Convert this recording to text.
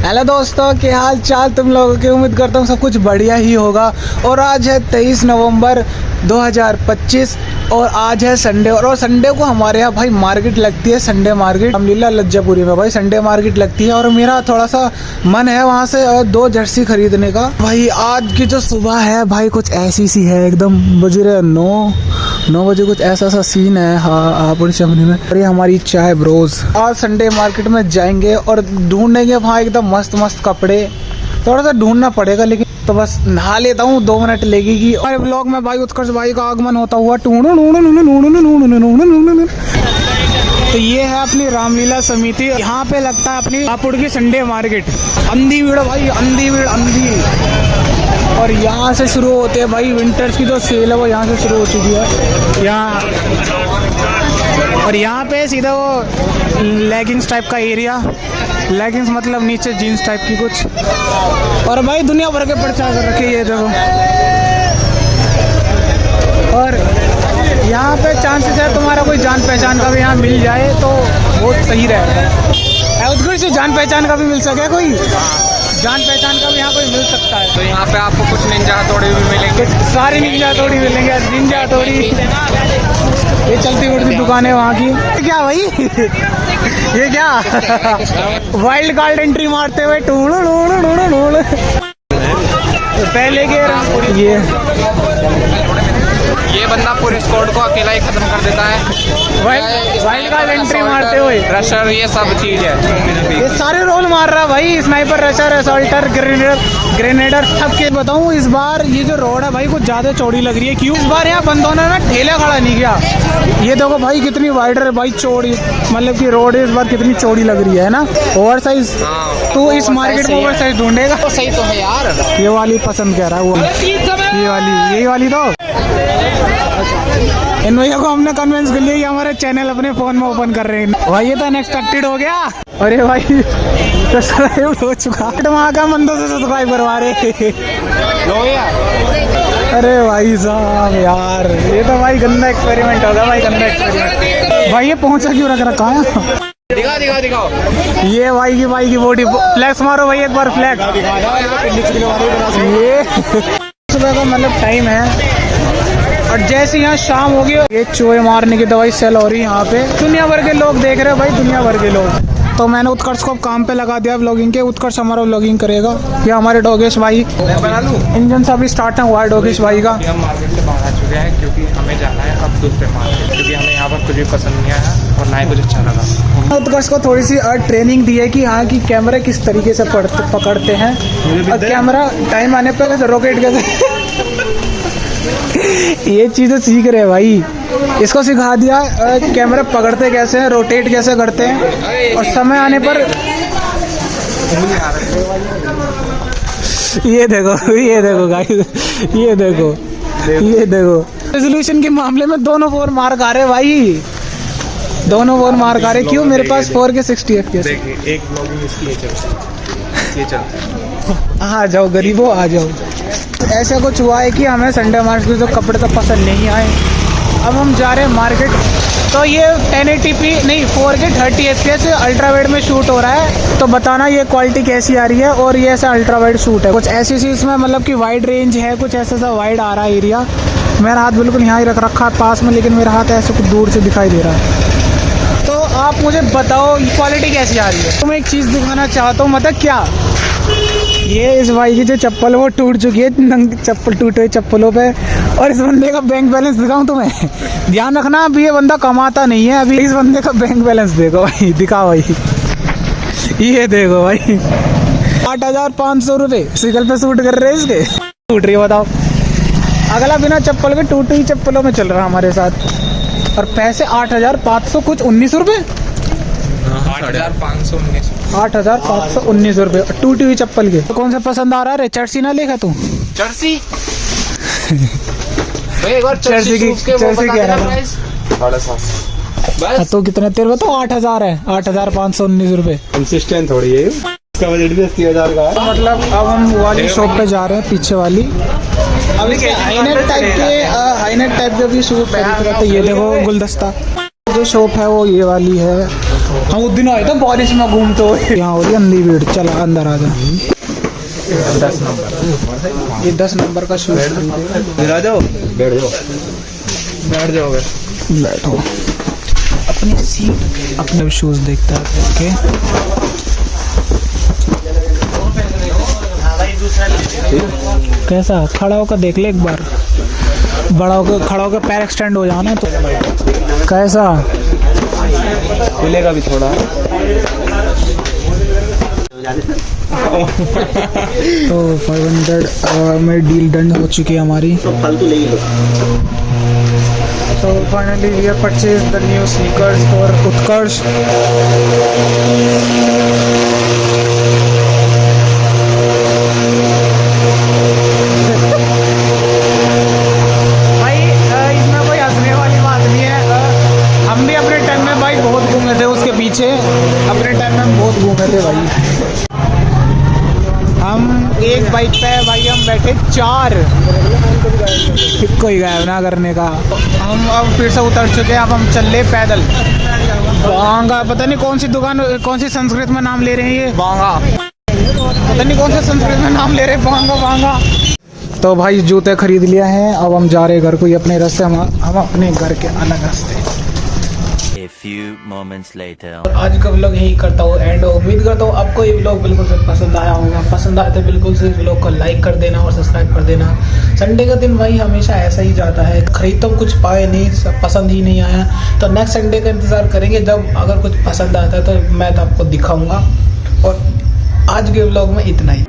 Hello दोस्तों, क्या हाल चाल तुम लोगों की। उम्मीद करता हूँ सब कुछ बढ़िया ही होगा। और आज है 23 नवंबर 2025 और आज है संडे। और संडे को हमारे यहाँ भाई मार्केट लगती है, संडे मार्केट रामलीला लज्जापुरी में भाई संडे मार्केट लगती है। और मेरा थोड़ा सा मन है वहाँ से 2 जर्सी खरीदने का। भाई आज की जो सुबह है भाई कुछ ऐसी सी है, एकदम बज रहे 9 बजे कुछ ऐसा सा सीन है। हाँ पूरी चमनी में। और ये हमारी चाय ब्रोज। आज संडे मार्केट में जाएंगे और ढूंढेंगे वहाँ एकदम मस्त मस्त कपड़े। थोड़ा सा ढूंढना पड़ेगा लेकिन तो बस नहा लेता हूँ, 2 मिनट लगेगी। और ब्लॉग में भाई उत्कर्ष भाई का आगमन होता हुआ। तो ये है अपनी रामलीला समिति। यहाँ पे लगता है अपनी हापुड़ की संडे मार्केट। अंधी भीड़ भाई, अंधी भीड़ अंधी। और यहाँ से शुरू होते हैं भाई विंटर्स की जो सेल है वो यहाँ से शुरू हो चुकी है यहाँ। और यहाँ पे सीधा वो लेगिंग्स टाइप का एरिया, लेगिंग्स मतलब नीचे जीन्स टाइप की कुछ। और भाई दुनिया भर के प्रचार कर रखे ये देखो। और यहाँ पे चांसेस है तुम्हारा कोई जान पहचान का भी यहाँ मिल जाए तो बहुत सही रहेगा। उत्कृष्ट से जान पहचान का भी मिल सके, कोई जान पहचान का भी यहाँ कोई मिल सकता है। तो यहाँ पे आपको कुछ निंजा हथौड़ी भी मिलेंगे, सारी निंजा हथौड़ी मिलेंगे। निंजा हथौड़ी ये चलती उड़ती दुकानें वहाँ की। क्या भाई ये क्या वाइल्ड कार्ड एंट्री मारते हुए पहले के ये बंदा पूरी स्क्वाड को अकेला ही खत्म कर देता है। वाइल्ड कार्ड एंट्री मारते हुए रशर ये सब चीज है। ये सारे रोल मार रहा है भाई, स्नाइपर, रशर, असॉल्टर, ग्रेनेडर सबके। बताऊं इस बार ये जो रोड है भाई कुछ ज्यादा चौड़ी लग रही है। क्यों? इस बार यहाँ बंदों ने ना ठेला खड़ा नहीं किया। ये देखो भाई कितनी वाइडर है भाई, चौड़ी मतलब कि रोड इस बार कितनी चौड़ी लग रही है ना। ओवर साइज तो इस मार्केट में ओवर साइज ढूंढेगा तो सही तो है यार। ये वाली पसंद कह रहा है वो, ये वाली, यही वाली। तो इन भैया को हमने कन्विंस कर लिया कि हमारे चैनल अपने फोन में ओपन कर रहे हैं भाई। ये तो अनएक्सपेक्टेड हो गया। अरे भाई सब्सक्राइब हो चुका, वहाँ का बंदों से सब्सक्राइब करवा रहे। अरे भाई साहब यार ये तो भाई गंदा एक्सपेरिमेंट होगा भाई, गंदा एक्सपेरिमेंट। भाई ये पहुंचा क्यों रख रखा है? दिखाओ ये भाई की बॉडी फ्लैक्स मारो भाई एक बार फ्लैग। ये सुबह का मतलब टाइम है और जैसे यहाँ शाम हो गई ये चूहे मारने की दवाई सेल हो रही है यहाँ पे। दुनिया भर के लोग देख रहे हैं भाई, दुनिया भर के लोग। तो मैंने उत्कर्ष को काम पे लगा दिया व्लॉगिंग के। उत्कर्ष हमारा व्लॉगिंग करेगा। ये हमारे डोगेश भाई, इंजन से अभी स्टार्ट हुआ है डोगेश भाई का। हम मार्केट से बाहर आ चुके हैं क्योंकि हमें जाना है अब दूसरे मार्केट, क्योंकि हमें यहाँ पर कुछ भी पसंद नहीं आया और ना ही कुछ अच्छा लगा। उत्कर्ष को थोड़ी सी ट्रेनिंग दी है कि हाँ की कैमरा किस तरीके से पकड़ते हैं और कैमरा टाइम आने पर रॉकेट कैसे ये चीज़ें सीख रहे हैं भाई। इसको सिखा दिया कैमरा पकड़ते कैसे हैं, रोटेट कैसे करते हैं और समय आने पर ये देखो गाइस, ये देखो रेजोल्यूशन के मामले में दोनों 4 मार्क आ रहे भाई, दोनों 4 मार्क आ रहे। क्यों? मेरे पास 4 के 60 FPS। एक ब्लॉगिंग इसलिए चलता है। आ जाओ गरीबों आ जाओ। ऐसा कुछ हुआ है कि हमें संडे मार्केट जो कपड़े तो पसंद नहीं आए। अब हम जा रहे हैं मार्केट। तो ये 1080p नहीं 4K 30 FPS अल्ट्रा वाइड में शूट हो रहा है। तो बताना ये क्वालिटी कैसी आ रही है। और ये ऐसा अल्ट्रा वाइड शूट है, कुछ ऐसी सी इसमें मतलब कि वाइड रेंज है, कुछ ऐसा सा वाइड आ रहा है एरिया। मेरा हाथ बिल्कुल यहाँ ही रख रखा है पास में, लेकिन मेरा हाथ ऐसे कुछ दूर से दिखाई दे रहा है। तो आप मुझे बताओ क्वालिटी कैसी आ रही है। तो मैं एक चीज़ दिखाना चाहता हूँ, मतलब क्या ये इस भाई की जो चप्पल वो टूट चुकी है, चप्पल टूटे हुए चप्पलों पे। और इस बंदे का बैंक बैलेंस दिखाऊं तुम्हें, ध्यान रखना अभी ये बंदा कमाता नहीं है। अभी इस बंदे का बैंक बैलेंस देखो भाई, दिखाओ भाई, ये देखो भाई 8,500 रुपये सिकल पे सूट कर रहे हैं इसके। टूट रही है बताओ, अगला बिना चप्पल के टूटी हुई चप्पलों में चल रहा है हमारे साथ। और पैसे 8,500 कुछ 19 रुपये, 8,519 रुपये टूटी हुई चप्पल के। तो कौन सा पसंद आ रहा है? चर्सी ना लेगा तू? जर्सी कह रहा था। 750 तो कितना तेरे बताओ? 8,000 है, 8,519 रुपये। कंसिस्टेंट थोड़ी है, इसका बजट भी 80,000 का है। मतलब अब हम वाली शॉप पे जा रहे हैं, पीछे वाली। अब हाईनेक टाइप के भी शूट खरीद रहे थे। ये देखो गुलदस्ता जो शॉप है वो ये वाली है। हम उस दिन आए थे बारिश में घूमते हुए। यहाँ हो रही अंधी भीड़, चला अंदर आ जा। 10 नंबर ये 10 नंबर का शूज आ जाओ, बैठ जाओ। बैठ जाओगे। बैठो अपनी सीट, अपने शूज देखता है के। कैसा खड़ा होकर देख ले एक बार, बड़ा होकर खड़ा होकर पैर एक्सटेंड हो जाना तो कैसा खुलेगा भी थोड़ा। तो 500 में डील डन हो चुकी है हमारी। तो finally we have purchase the new sneakers for Utkarsh. भाई इसमें कोई हंसने वाली बात नहीं है। हम भी अपने टाइम में भाई बहुत घूमे थे उसके पीछे, अपने टाइम में हम बहुत घूमे थे भाई। हम एक बाइक पे भाई हम बैठे 4, कोई गायब ना करने का। हम अब फिर से उतर चुके हैं, अब हम चल रहे पैदल बांगा। पता नहीं कौन सी दुकान, कौन सी संस्कृत में नाम ले रहे हैं ये, बांगा। पता नहीं कौन सा संस्कृत में नाम ले रहे हैं, बांगा बांगा। तो भाई जूते खरीद लिया है, अब हम जा रहे हैं घर को। अपने रास्ते हम अपने घर के अलग रास्ते। A few moments later. आज का व्लॉग यही करता हूँ एंड उम्मीद करता हूँ आपको ये व्लॉग बिल्कुल से पसंद आया होगा। पसंद आए तो बिल्कुल से व्लॉग को लाइक कर देना और सब्सक्राइब कर देना। संडे का दिन भाई हमेशा ऐसा ही जाता है, खरीद तो कुछ पाए नहीं, पसंद ही नहीं आया। तो नेक्स्ट संडे का इंतज़ार करेंगे, जब अगर कुछ पसंद आता है तो मैं तो आपको दिखाऊंगा। और आज के व्लॉग में इतना ही।